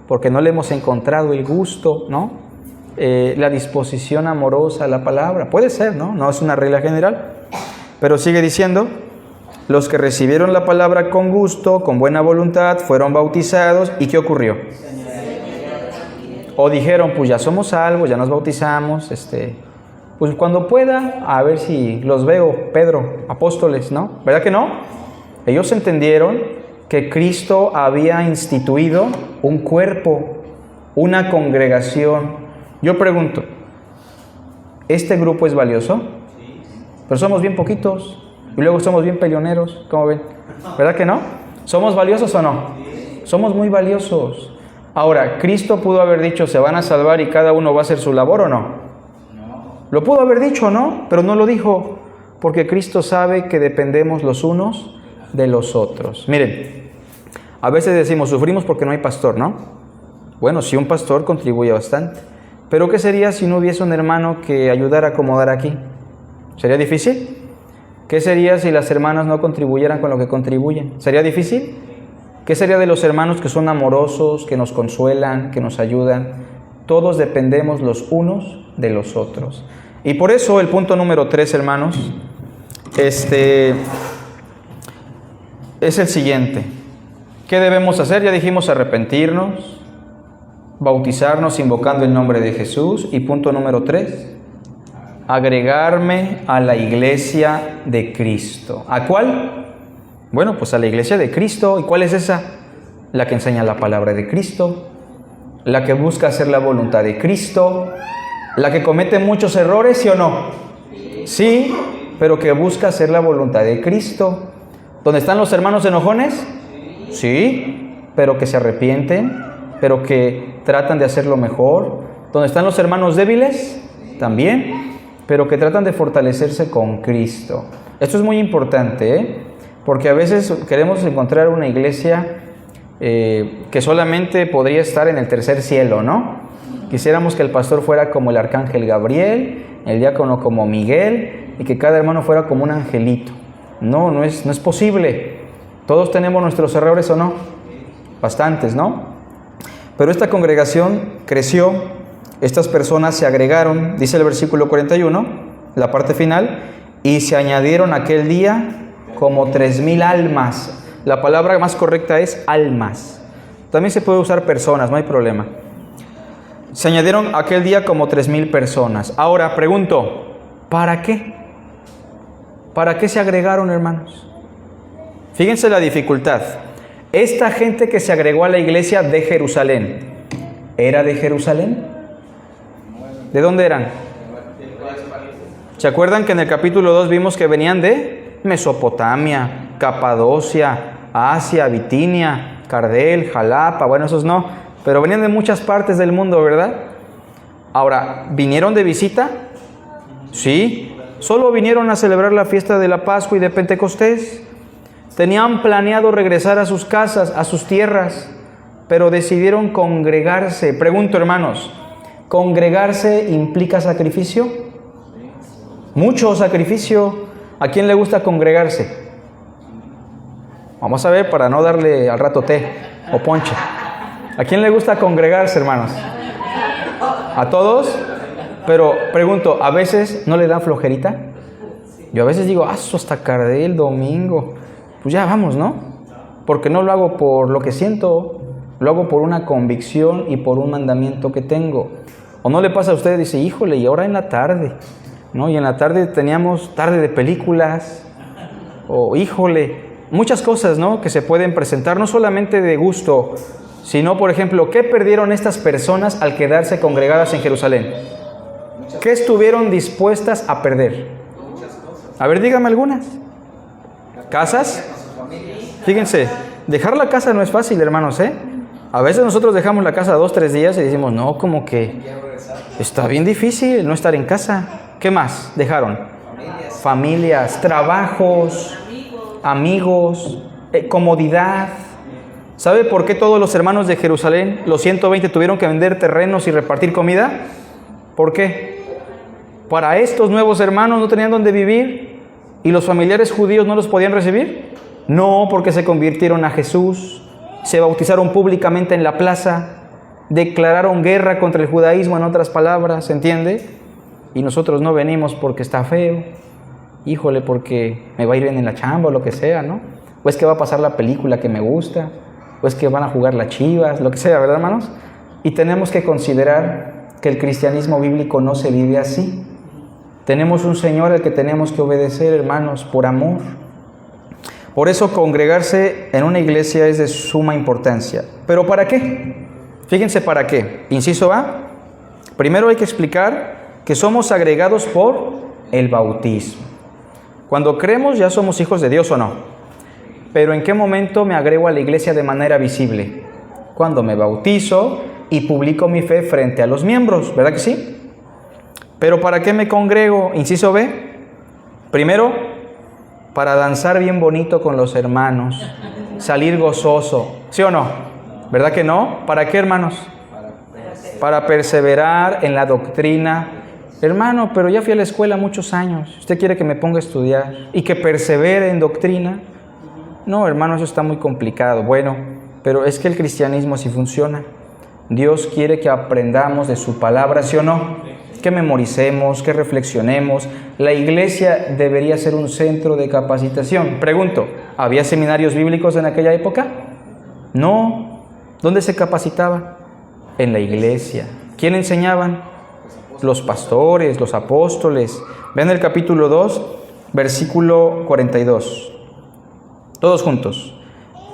porque no le hemos encontrado el gusto, ¿no? La disposición amorosa a la palabra. Puede ser, ¿no? No es una regla general. Pero sigue diciendo, los que recibieron la palabra con gusto, con buena voluntad, fueron bautizados. ¿Y qué ocurrió? O dijeron, pues ya somos salvos, ya nos bautizamos, pues cuando pueda, a ver si los veo, Pedro, apóstoles, ¿no? ¿Verdad que no? Ellos entendieron que Cristo había instituido un cuerpo, una congregación. Yo pregunto, ¿este grupo es valioso? Pero somos bien poquitos y luego somos bien peleoneros, ¿cómo ven? ¿Verdad que no? ¿Somos valiosos o no? Somos muy valiosos. Ahora, ¿Cristo pudo haber dicho, se van a salvar y cada uno va a hacer su labor o no? Lo pudo haber dicho, ¿no? Pero no lo dijo, porque Cristo sabe que dependemos los unos de los otros. Miren, a veces decimos, sufrimos porque no hay pastor, ¿no? Bueno, sí, un pastor contribuye bastante. Pero ¿qué sería si no hubiese un hermano que ayudara a acomodar aquí? ¿Sería difícil? ¿Qué sería si las hermanas no contribuyeran con lo que contribuyen? ¿Sería difícil? ¿Qué sería de los hermanos que son amorosos, que nos consuelan, que nos ayudan? Todos dependemos los unos de los otros. Y por eso el punto número 3, hermanos, es el siguiente. ¿Qué debemos hacer? Ya dijimos arrepentirnos, bautizarnos invocando el nombre de Jesús. Y punto número 3, agregarme a la iglesia de Cristo. ¿A cuál? Bueno, pues a la iglesia de Cristo. ¿Y cuál es esa? La que enseña la palabra de Cristo, la que busca hacer la voluntad de Cristo, la que comete muchos errores, ¿sí o no? Sí, pero que busca hacer la voluntad de Cristo. ¿Dónde están los hermanos enojones? Sí, pero que se arrepienten, pero que tratan de hacerlo mejor. ¿Dónde están los hermanos débiles? También, pero que tratan de fortalecerse con Cristo. Esto es muy importante, porque a veces queremos encontrar una iglesia que solamente podría estar en el tercer cielo, ¿no? Quisiéramos que el pastor fuera como el arcángel Gabriel, el diácono como Miguel, y que cada hermano fuera como un angelito. No es posible. Todos tenemos nuestros errores, ¿o no? Bastantes, ¿no? Pero esta congregación creció, estas personas se agregaron, dice el versículo 41, la parte final, y se añadieron aquel día como 3,000 almas. La palabra más correcta es almas. También se puede usar personas, no hay problema. Se añadieron aquel día como 3,000 personas. Ahora pregunto, ¿para qué? ¿Para qué se agregaron, hermanos? Fíjense la dificultad. Esta gente que se agregó a la iglesia de Jerusalén, ¿era de Jerusalén? ¿De dónde eran? ¿Se acuerdan que en el capítulo 2 vimos que venían de Mesopotamia, Capadocia, Asia, Bitinia, Cardel, Jalapa? Bueno, esos no, pero venían de muchas partes del mundo, ¿verdad? Ahora, ¿vinieron de visita? Sí. ¿Solo vinieron a celebrar la fiesta de la Pascua y de Pentecostés? Tenían planeado regresar a sus casas, a sus tierras, pero decidieron congregarse. Pregunto, hermanos, ¿congregarse implica sacrificio? Mucho sacrificio. ¿A quién le gusta congregarse? Vamos a ver para no darle al rato té o ponche. ¿A quién le gusta congregarse, hermanos? ¿A todos? Pero pregunto, ¿a veces no le dan flojerita? Yo a veces digo, hasta Cardel el domingo. Pues ya vamos, ¿no? Porque no lo hago por lo que siento, lo hago por una convicción y por un mandamiento que tengo. ¿O no le pasa a usted? Dice, híjole, y ahora en la tarde, ¿no? Y en la tarde teníamos tarde de películas, o híjole, muchas cosas, ¿no? Que se pueden presentar, no solamente de gusto, sino, por ejemplo, ¿qué perdieron estas personas al quedarse congregadas en Jerusalén? ¿Qué estuvieron dispuestas a perder? A ver, dígame algunas. ¿Casas? Fíjense, dejar la casa no es fácil, hermanos, ¿eh? A veces nosotros dejamos la casa 2, 3 días y decimos, no, como que está bien difícil no estar en casa. ¿Qué más dejaron? Familias, trabajos, amigos, comodidad. ¿Sabe por qué todos los hermanos de Jerusalén, los 120, tuvieron que vender terrenos y repartir comida? ¿Por qué? Para estos nuevos hermanos no tenían dónde vivir y los familiares judíos no los podían recibir. No, porque se convirtieron a Jesús, se bautizaron públicamente en la plaza, declararon guerra contra el judaísmo, en otras palabras, ¿se entiende? Y nosotros no venimos porque está feo, híjole, porque me va a ir bien en la chamba o lo que sea, ¿no? O es que va a pasar la película que me gusta, o es que van a jugar las Chivas, lo que sea, ¿verdad, hermanos? Y tenemos que considerar que el cristianismo bíblico no se vive así. Tenemos un Señor al que tenemos que obedecer, hermanos, por amor. Por eso congregarse en una iglesia es de suma importancia. ¿Pero para qué? Fíjense para qué. Inciso A. Primero hay que explicar que somos agregados por el bautismo. Cuando creemos ya somos hijos de Dios, ¿o no? Pero ¿en qué momento me agrego a la iglesia de manera visible? Cuando me bautizo y publico mi fe frente a los miembros, ¿verdad que sí? ¿Pero para qué me congrego? Inciso B. Primero, para danzar bien bonito con los hermanos, salir gozoso, ¿sí o no? ¿Verdad que no? ¿Para qué, hermanos? Para perseverar en la doctrina. Hermano, pero ya fui a la escuela muchos años, ¿usted quiere que me ponga a estudiar y que persevere en doctrina? No, hermano, eso está muy complicado. Bueno, pero es que el cristianismo sí funciona. Dios quiere que aprendamos de su palabra, ¿sí o no? Que memoricemos, que reflexionemos. La iglesia debería ser un centro de capacitación. Pregunto, ¿había seminarios bíblicos en aquella época? No. ¿Dónde se capacitaba? En la iglesia. ¿Quién enseñaban? Los pastores, los apóstoles. Vean el capítulo 2, versículo 42. Todos juntos.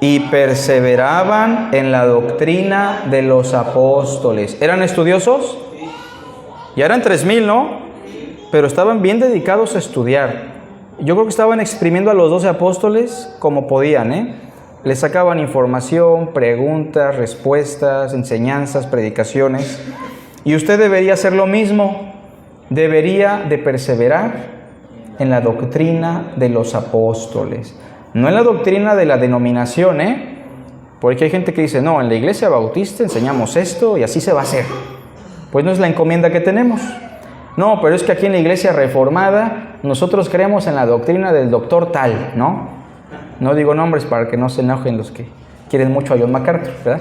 Y perseveraban en la doctrina de los apóstoles. ¿Eran estudiosos? Ya eran 3,000, ¿no? Pero estaban bien dedicados a estudiar. Yo creo que estaban exprimiendo a los 12 apóstoles como podían, ¿eh? Les sacaban información, preguntas, respuestas, enseñanzas, predicaciones. Y usted debería hacer lo mismo. Debería de perseverar en la doctrina de los apóstoles. No en la doctrina de la denominación, ¿eh? Porque hay gente que dice, no, en la iglesia bautista enseñamos esto y así se va a hacer. Pues no es la encomienda que tenemos. No, pero es que aquí en la iglesia reformada nosotros creemos en la doctrina del doctor tal, ¿no? No digo nombres para que no se enojen los que quieren mucho a John MacArthur, ¿verdad?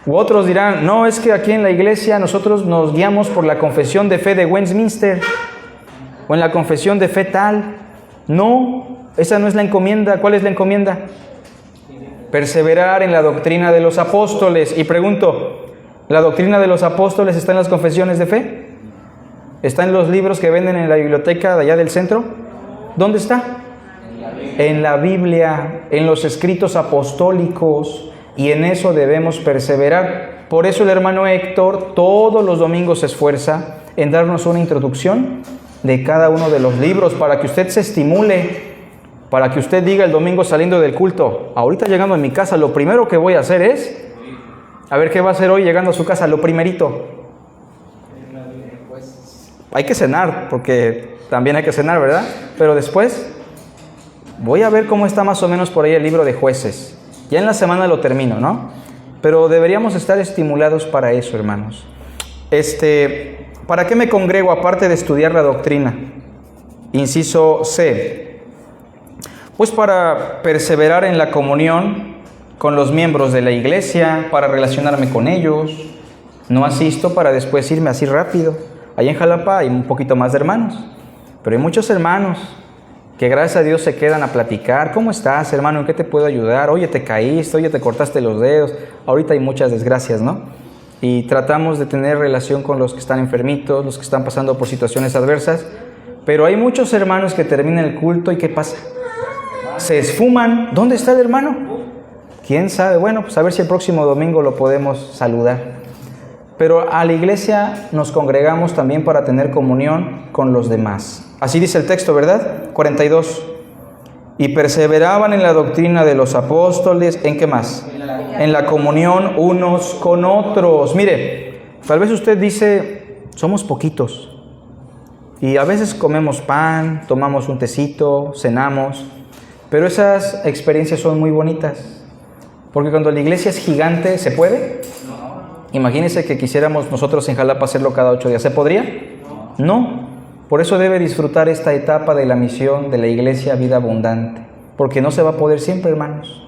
U otros dirán, no, es que aquí en la iglesia nosotros nos guiamos por la confesión de fe de Westminster. o en la confesión de fe tal. No, esa no es la encomienda. ¿Cuál es la encomienda? Perseverar en la doctrina de los apóstoles. Y pregunto, ¿la doctrina de los apóstoles está en las confesiones de fe? ¿Está en los libros que venden en la biblioteca de allá del centro? ¿Dónde está? En la Biblia, en los escritos apostólicos, y en eso debemos perseverar. Por eso el hermano Héctor todos los domingos se esfuerza en darnos una introducción de cada uno de los libros para que usted se estimule, para que usted diga el domingo saliendo del culto: ahorita llegando a mi casa, lo primero que voy a hacer es, a ver qué va a hacer hoy llegando a su casa, lo primerito. Hay que cenar, porque también hay que cenar, ¿verdad? Pero después voy a ver cómo está más o menos por ahí el libro de Jueces. Ya en la semana lo termino, ¿no? Pero deberíamos estar estimulados para eso, hermanos. ¿Para qué me congrego aparte de estudiar la doctrina? Inciso C. Pues para perseverar en la comunión con los miembros de la iglesia, para relacionarme con ellos. No asisto para después irme así rápido. Allá en Jalapa hay un poquito más de hermanos, pero hay muchos hermanos que gracias a Dios se quedan a platicar. ¿Cómo estás, hermano? ¿En qué te puedo ayudar? Oye, te caíste, oye, te cortaste los dedos. Ahorita hay muchas desgracias, ¿no? Y tratamos de tener relación con los que están enfermitos, los que están pasando por situaciones adversas. Pero hay muchos hermanos que terminan el culto y ¿qué pasa? Se esfuman. ¿Dónde está el hermano? ¿Quién sabe? Bueno, pues a ver si el próximo domingo lo podemos saludar. Pero a la iglesia nos congregamos también para tener comunión con los demás. Así dice el texto, ¿verdad? 42. Y perseveraban en la doctrina de los apóstoles. ¿En qué más? En la comunión unos con otros. Mire, tal vez usted dice, somos poquitos. Y a veces comemos pan, tomamos un tecito, cenamos. Pero esas experiencias son muy bonitas. Porque cuando la iglesia es gigante, ¿se puede? Imagínense que quisiéramos nosotros en Jalapa hacerlo cada 8 días. ¿Se podría? No. Por eso debe disfrutar esta etapa de la misión de la iglesia Vida Abundante. Porque no se va a poder siempre, hermanos.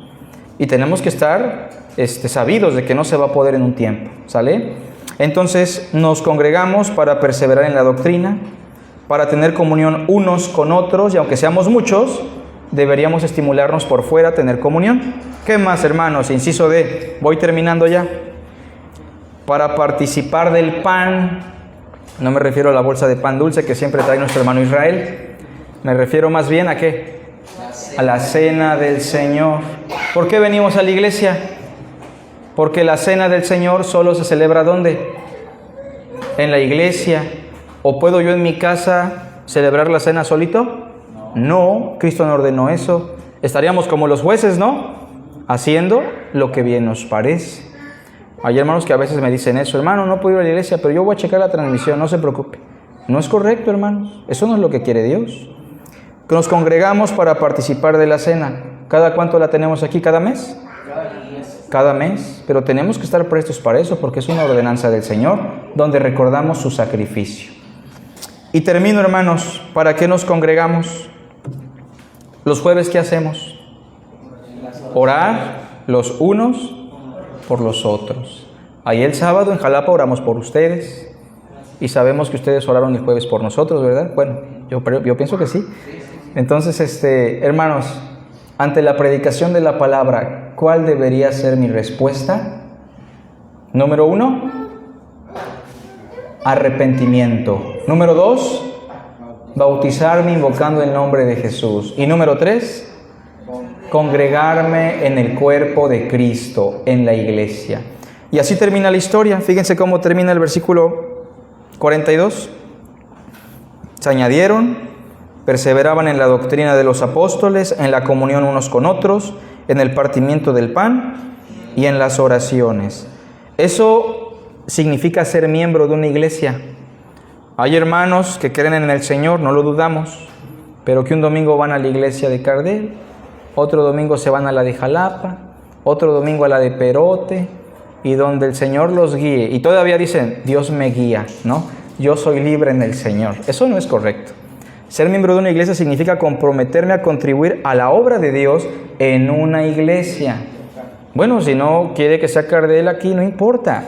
Y tenemos que estar sabidos de que no se va a poder en un tiempo. ¿Sale? Entonces nos congregamos para perseverar en la doctrina, para tener comunión unos con otros. Y aunque seamos muchos, deberíamos estimularnos por fuera a tener comunión. ¿Qué más, hermanos? Inciso D. Voy terminando ya. Para participar del pan, no me refiero a la bolsa de pan dulce que siempre trae nuestro hermano Israel, me refiero más bien ¿a qué? A la cena del Señor. ¿Por qué venimos a la iglesia? Porque la cena del Señor solo se celebra ¿dónde? En la iglesia. ¿O puedo yo en mi casa celebrar la cena solito? No, Cristo no ordenó eso. Estaríamos como los jueces, ¿no? Haciendo lo que bien nos parece. Hay hermanos que a veces me dicen eso: hermano, no puedo ir a la iglesia, pero yo voy a checar la transmisión, no se preocupe. No es correcto, hermanos. Eso no es lo que quiere Dios. Que nos congregamos para participar de la cena. ¿Cada cuánto la tenemos aquí? ¿Cada mes? Cada mes. Pero tenemos que estar prestos para eso, porque es una ordenanza del Señor, donde recordamos su sacrificio. Y termino, hermanos. ¿Para qué nos congregamos? Los jueves, ¿qué hacemos? Orar los unos por los otros. Ahí el sábado en Jalapa oramos por ustedes y sabemos que ustedes oraron el jueves por nosotros, ¿verdad? Bueno, yo pienso que sí. Entonces, hermanos, ante la predicación de la palabra, ¿cuál debería ser mi respuesta? Número 1, arrepentimiento. Número 2, bautizarme invocando el nombre de Jesús. Y número 3, congregarme en el cuerpo de Cristo, en la iglesia. Y así termina la historia. Fíjense cómo termina el versículo 42. Se añadieron, perseveraban en la doctrina de los apóstoles, en la comunión unos con otros, en el partimiento del pan y en las oraciones. Eso significa ser miembro de una iglesia. Hay hermanos que creen en el Señor, no lo dudamos, pero que un domingo van a la iglesia de Cardel, otro domingo se van a la de Jalapa, otro domingo a la de Perote, y donde el Señor los guíe. Y todavía dicen, Dios me guía, ¿no? Yo soy libre en el Señor. Eso no es correcto. Ser miembro de una iglesia significa comprometerme a contribuir a la obra de Dios en una iglesia. Bueno, si no quiere que sea Cardel aquí, no importa.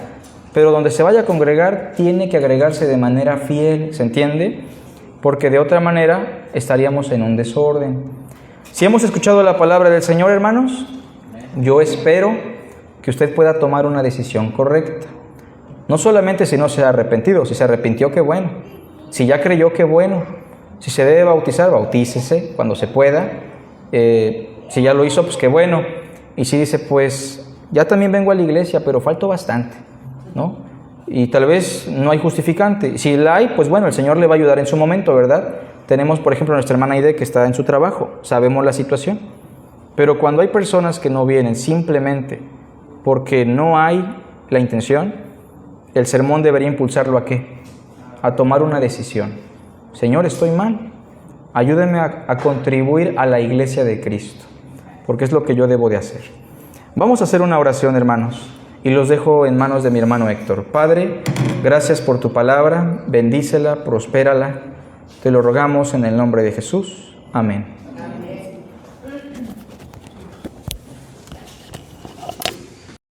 Pero donde se vaya a congregar, tiene que agregarse de manera fiel, ¿se entiende? porque de otra manera estaríamos en un desorden. Si hemos escuchado la palabra del Señor, hermanos, yo espero que usted pueda tomar una decisión correcta. No solamente si no se ha arrepentido, si se arrepintió, qué bueno. Si ya creyó, qué bueno. Si se debe bautizar, bautícese cuando se pueda. Si ya lo hizo, pues qué bueno. Y si dice, pues ya también vengo a la iglesia, pero falto bastante, ¿no? Y tal vez no hay justificante. Si la hay, pues bueno, el Señor le va a ayudar en su momento, ¿verdad? Tenemos, por ejemplo, a nuestra hermana Aide que está en su trabajo. Sabemos la situación. Pero cuando hay personas que no vienen simplemente porque no hay la intención, el sermón debería impulsarlo ¿a qué? A tomar una decisión. Señor, estoy mal. Ayúdeme a contribuir a la iglesia de Cristo, porque es lo que yo debo de hacer. Vamos a hacer una oración, hermanos, y los dejo en manos de mi hermano Héctor. Padre, gracias por tu palabra, bendícela, prospérala. Te lo rogamos en el nombre de Jesús. Amén.